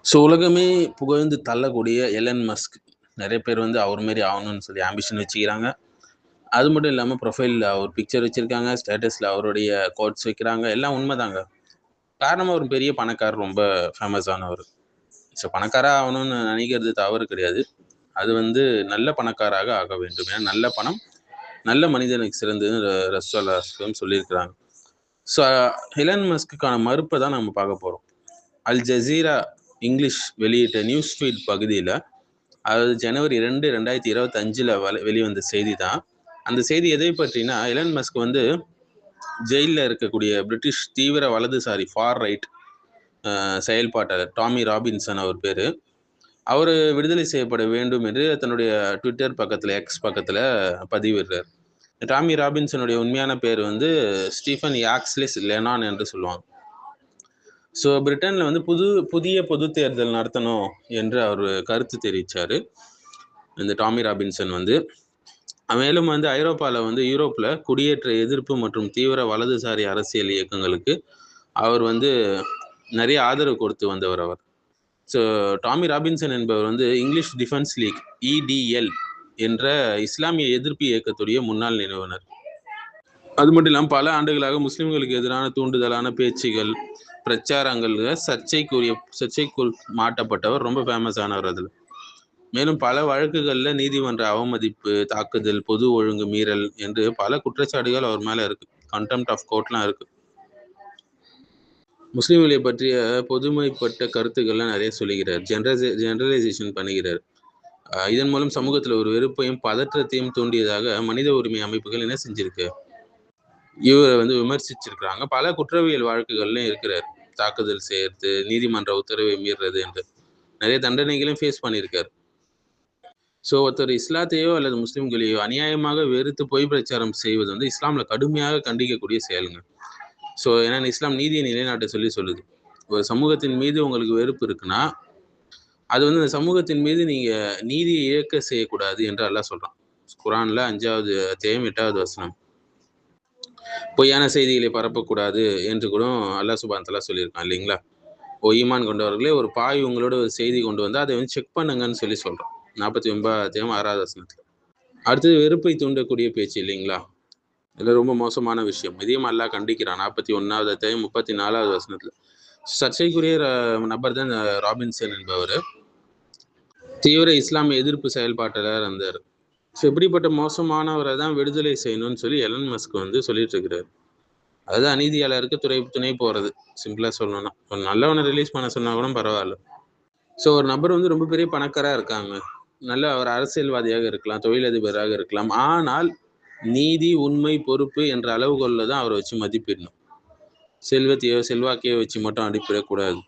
So உலகமே புகழ்ந்து தள்ளக்கூடிய Elon Musk. நெறைய பேர் வந்து அவர் மாரி ஆவணும்னு சொல்லி ஆம்பிஷன் வச்சுக்கிறாங்க. அது மட்டும் இல்லாம ப்ரொஃபைல்ல அவர் பிக்சர் வச்சிருக்காங்க. ஸ்டேட்டஸ்ல அவருடைய கோட்ஸ் வைக்கிறாங்க. எல்லாம் உண்மைதாங்க. காரணம் அவர் பெரிய பணக்காரர், ரொம்ப ஃபேமஸ் ஆனவர். ஸோ பணக்காரா ஆகணும்னு நினைக்கிறது தவறு கிடையாது. அது வந்து நல்ல பணக்காராக ஆக வேண்டும். ஏன்னா நல்ல பணம் நல்ல மனிதனுக்கு சிறந்ததுன்னு ரசூலுல்லாஹ் சொல்லியிருக்கிறாங்க. ஸோ எலன் மஸ்க்குக்கான மறுப்பை தான் நம்ம பார்க்க போகிறோம். அல் ஜசீரா இங்கிலீஷ் வெளியிட்ட நியூஸ் ஃபீட் பகுதியில், அதாவது ஜனவரி 2, 2025 வெளிவந்த செய்தி தான். அந்த செய்தி எதை பற்றினா, எலன் மஸ்க் வந்து ஜெயிலில் இருக்கக்கூடிய பிரிட்டிஷ் தீவிர வலதுசாரி ஃபார் ரைட் செயல்பாட்டாளர் டாமி ராபின்சன் அவர் பேர். அவர் விடுதலை செய்யப்பட வேண்டும் என்று தன்னுடைய ட்விட்டர் பக்கத்தில், எக்ஸ் பக்கத்தில் பதிவிடுறார். டாமி ராபின்சனுடைய உண்மையான பேர் வந்து ஸ்டீஃபன் யாக்ஸ்லிஸ் லெனான் என்று சொல்லுவாங்க. ஸோ பிரிட்டனில் வந்து புதிய பொது தேர்தல் நடத்தணும் என்று அவர் கருத்து தெரிவித்தார் இந்த டாமி ராபின்சன் வந்து. மேலும் வந்து யூரோப்பில் குடியேற்ற எதிர்ப்பு மற்றும் தீவிர வலதுசாரி அரசியல் இயக்கங்களுக்கு அவர் வந்து நிறைய ஆதரவு கொடுத்து வந்தவர் அவர். ஸோ டாமி ராபின்சன் என்பவர் வந்து இங்கிலீஷ் டிஃபென்ஸ் லீக் EDL என்ற இஸ்லாமிய எதிர்ப்பு இயக்கத்துடைய முன்னாள் நிறுவனர். அது மட்டும் இல்லாமல் பல ஆண்டுகளாக முஸ்லிம்களுக்கு எதிரான தூண்டுதலான பேச்சுகள், பிரச்சாரங்கள் சர்ச்சைக்குள் மாட்டப்பட்டவர், ரொம்ப ஃபேமஸ் ஆனவர் அதில். மேலும் பல வழக்குகளில் நீதிமன்ற அவமதிப்பு, தாக்குதல், பொது ஒழுங்கு மீறல் என்று பல குற்றச்சாட்டுகள் அவர் மேலே இருக்கு. கண்டெம்ட் ஆஃப் கோர்ட்லாம் இருக்கு. முஸ்லிம்களை பற்றிய பொதுமைப்பட்ட கருத்துக்கள்லாம் நிறைய சொல்லுகிறார். ஜெனரலைசேஷன் பண்ணுகிறார். இதன் மூலம் சமூகத்தில் ஒரு வெறுப்பையும் பதற்றத்தையும் தூண்டியதாக மனித உரிமை அமைப்புகள் என்ன செஞ்சிருக்கு, இவரை வந்து விமர்சிச்சிருக்கிறாங்க. பல குற்றவியல் வழக்குகள்லையும் இருக்கிறார். தாக்குதல் செய்யறது, நீதிமன்ற உத்தரவை மீறுறது என்று நிறைய தண்டனைகளையும் ஃபேஸ் பண்ணியிருக்காரு. ஸோ ஒருத்தர் இஸ்லாத்தையோ அல்லது முஸ்லிம்களையோ அநியாயமாக வெறுத்து பொய் பிரச்சாரம் செய்வது வந்து இஸ்லாமில் கடுமையாக கண்டிக்கக்கூடிய செயலுங்க. ஸோ ஏன்னா இஸ்லாம் நீதியை நிலைநாட்ட சொல்லுது. ஒரு சமூகத்தின் மீது உங்களுக்கு வெறுப்பு இருக்குன்னா அது வந்து அந்த சமூகத்தின் மீது நீங்கள் நீதியை இழக்க செய்யக்கூடாது என்று அல்லாஹ் சொல்கிறான். குரானில் 5வது அத்தியாயம் 8வது வசனம். பொய்யான செய்திகளை பரப்பக்கூடாது என்று கூட அல்லாஹ் சுப்ஹானஹு வ தஆலா சொல்லியிருக்கான் இல்லைங்களா. ஈமான் கொண்டவர்களே, ஒரு பாய் உங்களோட ஒரு செய்தி கொண்டு வந்து அதை வந்து செக் பண்ணுங்கன்னு சொல்கிறோம். 49வது அத்தியாயம் 6வது வசனத்தில். அடுத்தது வெறுப்பை தூண்டக்கூடிய பேச்சு இல்லைங்களா. இதில் ரொம்ப மோசமான விஷயம். இதையும் அல்லாஹ் கண்டிக்கிறான். 41வது அத்தியாயம் 34வது வசனத்தில். சர்ச்சைக்குரிய நபர் தான் ராபின்சன் என்பவர். தீவிர இஸ்லாமிய எதிர்ப்பு செயல்பாட்டாளர் இருந்தார். ஸோ இப்படிப்பட்ட மோசமானவரை தான் விடுதலை செய்யணும்னு சொல்லி எலன் மஸ்க் வந்து சொல்லிட்டு இருக்கிறார். அதாவது அநீதியாளருக்கு துணை போகிறது, சிம்பிளாக சொல்லணும்னா. ஒரு நல்லவனை ரிலீஸ் பண்ண சொன்னால் கூட பரவாயில்ல. ஸோ ஒரு நபர் வந்து ரொம்ப பெரிய பணக்காராக இருக்காங்க, நல்ல ஒரு அரசியல்வாதியாக இருக்கலாம், தொழிலதிபராக இருக்கலாம். ஆனால் நீதி, உண்மை, பொறுப்பு என்ற அளவுகோலில் தான் அவரை வச்சு மதிப்பிடணும். செல்வத்தையோ செல்வாக்கையோ வச்சு மட்டும் அனுப்பிடக்கூடாது.